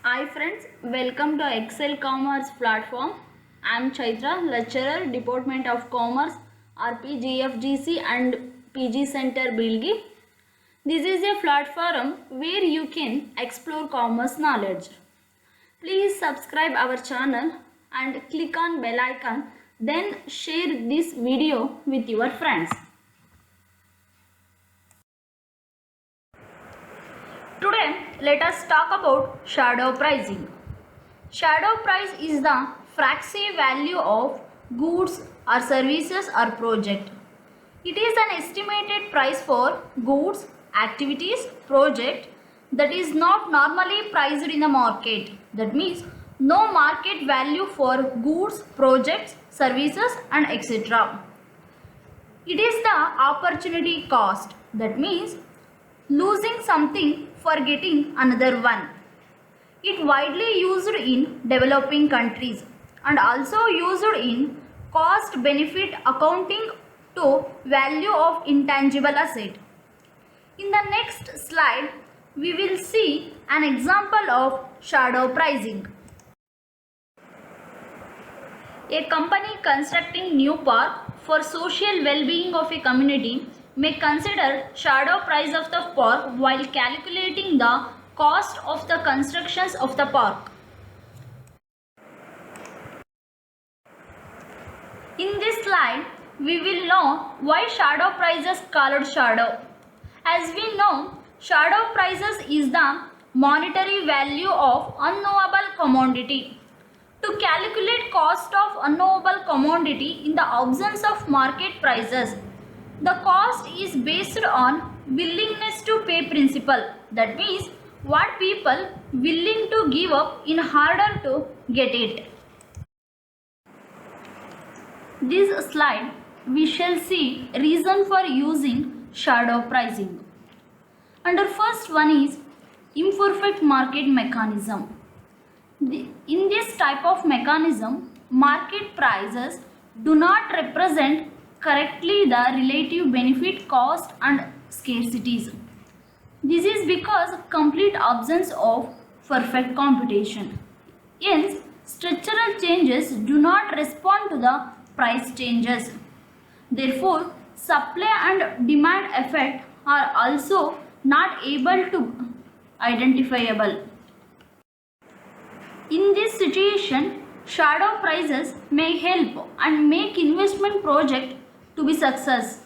Hi friends, welcome to Excel Commerce platform. I am Chaitra, lecturer, Department of Commerce, RPGFGC and PG Center Bilgi. This is a platform where you can explore commerce knowledge. Please subscribe our channel and click on bell icon, then share this video with your friends. Today, let us talk about shadow pricing. Shadow price is the fractional value of goods or services or project. It is an estimated price for goods, activities, project that is not normally priced in the market. That means no market value for goods, projects, services and etc. It is the opportunity cost. That means losing something for getting another one. It widely used in developing countries and also used in cost benefit accounting to value of intangible asset. In the next slide, we will see an example of shadow pricing. A company constructing new park for social well-being of a community may consider shadow price of the park while calculating the cost of the constructions of the park. In this slide, we will know why shadow prices called shadow. As we know, shadow prices is the monetary value of unknowable commodity. To calculate cost of unknowable commodity in the absence of market prices, the cost is based on willingness to pay principle. That means what people willing to give up in order to get it. This slide we shall see reason for using shadow pricing. Under first one is imperfect market mechanism. In this type of mechanism, market prices do not represent correctly the relative benefit, cost and scarcities. This is because complete absence of perfect computation. Hence, structural changes do not respond to the price changes. Therefore, supply and demand effect are also not able to identifiable. In this situation, shadow prices may help and make investment project to be success.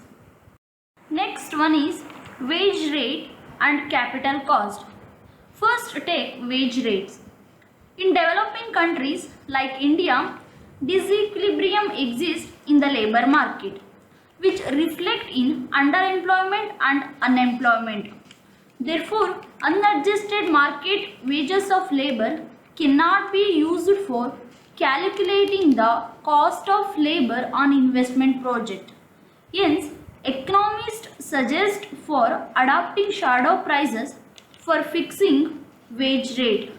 Next one is wage rate and capital cost. First take wage rates. In developing countries like India, disequilibrium exists in the labor market, which reflect in underemployment and unemployment. Therefore, unadjusted market wages of labor cannot be used for calculating the cost of labor on investment project. Hence, economists suggest for adopting shadow prices for fixing wage rate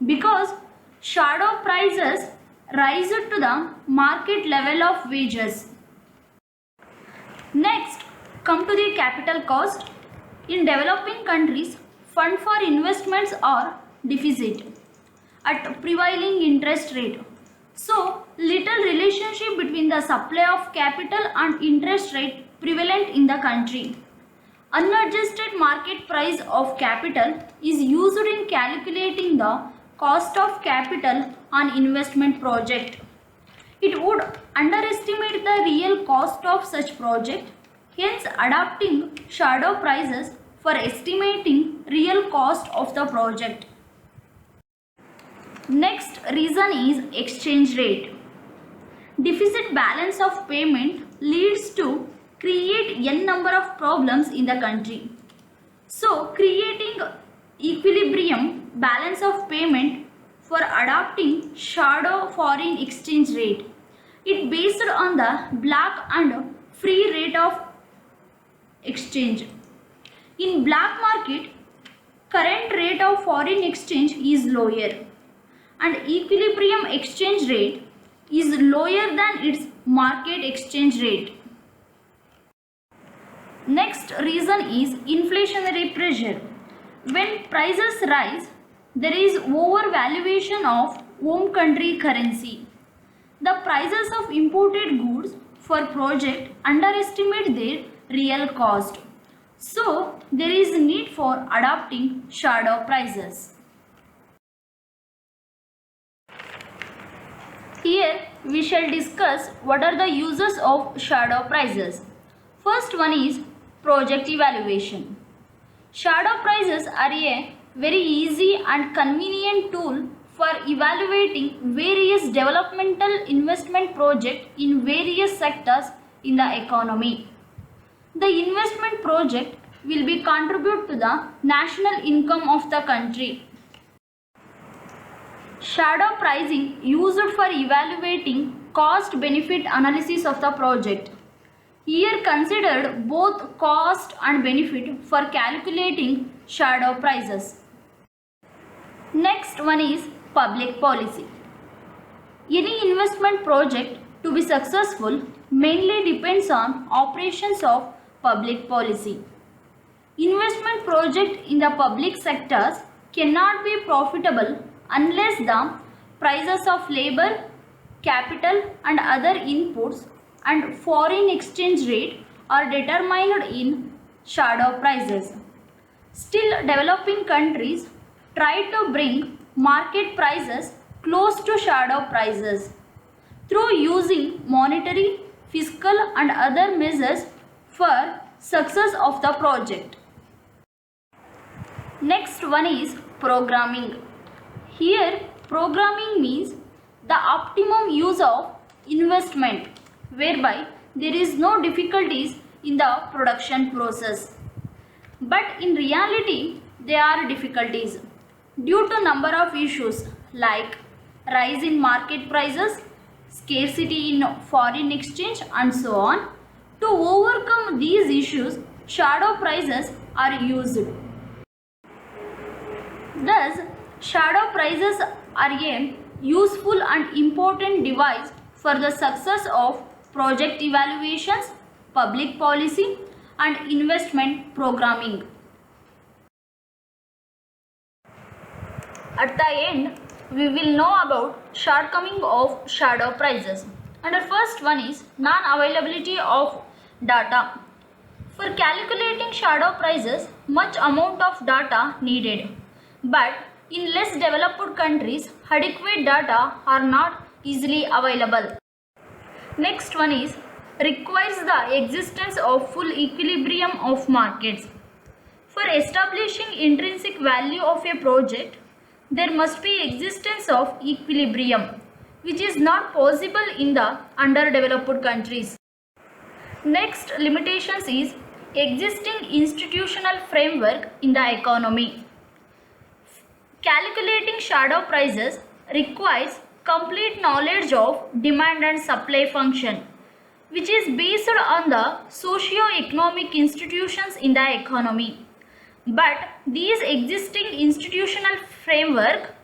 because shadow prices rise to the market level of wages. Next, come to the capital cost. In developing countries, fund for investments are deficit at prevailing interest rate. So, little relationship between the supply of capital and interest rate prevalent in the country. Unadjusted market price of capital is used in calculating the cost of capital on investment project. It would underestimate the real cost of such project, hence adopting shadow prices for estimating real cost of the project. Next reason is exchange rate. Deficit balance of payment leads to create n number of problems in the country. So creating equilibrium balance of payment for adopting shadow foreign exchange rate. It based on the black and free rate of exchange. In black market, current rate of foreign exchange is lower and equilibrium exchange rate is lower than its market exchange rate. Next reason is inflationary pressure. When prices rise, there is overvaluation of home country currency. The prices of imported goods for project underestimate their real cost. So, there is need for adopting shadow prices. Here, we shall discuss what are the uses of shadow prices. First one is project evaluation. Shadow prices are a very easy and convenient tool for evaluating various developmental investment projects in various sectors in the economy. The investment project will be contribute to the national income of the country. Shadow pricing used for evaluating cost benefit analysis of the project. Here considered both cost and benefit for calculating shadow prices. Next one is public policy. Any investment project to be successful mainly depends on operations of public policy. Investment projects in the public sectors cannot be profitable unless the prices of labor, capital and other inputs and foreign exchange rate are determined in shadow prices. Still, developing countries try to bring market prices close to shadow prices through using monetary, fiscal and other measures for success of the project. Next one is programming. Here, programming means the optimum use of investment whereby there is no difficulties in the production process. But in reality, there are difficulties due to number of issues like rise in market prices, scarcity in foreign exchange and so on. To overcome these issues, shadow prices are used. Thus, shadow prices are a useful and important device for the success of project evaluations, public policy and investment programming. At the end, we will know about shortcoming of shadow prices. And the first one is non-availability of data. For calculating shadow prices, much amount of data needed. But in less developed countries, adequate data are not easily available. Next one is requires the existence of full equilibrium of markets. For establishing intrinsic value of a project, there must be existence of equilibrium, which is not possible in the underdeveloped countries. Next limitations is existing institutional framework in the economy. Calculating shadow prices requires complete knowledge of demand and supply function, which is based on the socio-economic institutions in the economy. But these existing institutional framework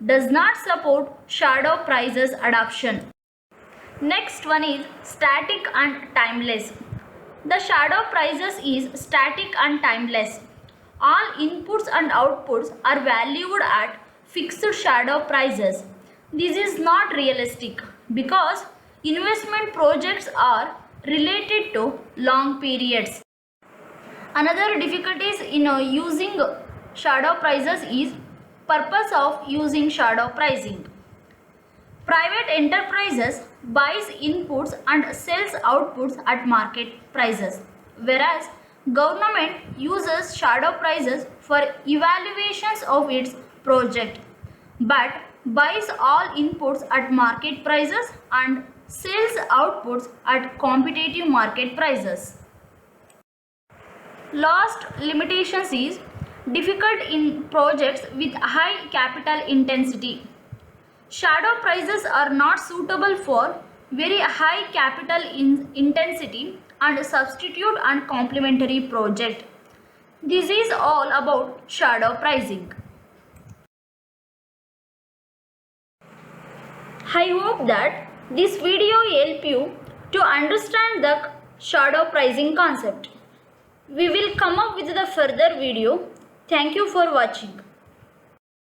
does not support shadow prices adoption. Next one is static and timeless. The shadow prices is static and timeless. All inputs and outputs are valued at fixed shadow prices. This is not realistic because investment projects are related to long periods. Another difficulties in using shadow prices is purpose of using shadow pricing. Private enterprises buys inputs and sells outputs at market prices, whereas government uses shadow prices for evaluations of its project, but buys all inputs at market prices and sells outputs at competitive market prices. Last limitations is difficult in projects with high capital intensity. Shadow prices are not suitable for very high capital intensity and substitute and complementary project. This is all about shadow pricing. I hope that this video help you to understand the shadow pricing concept. We will come up with the further video. Thank you for watching.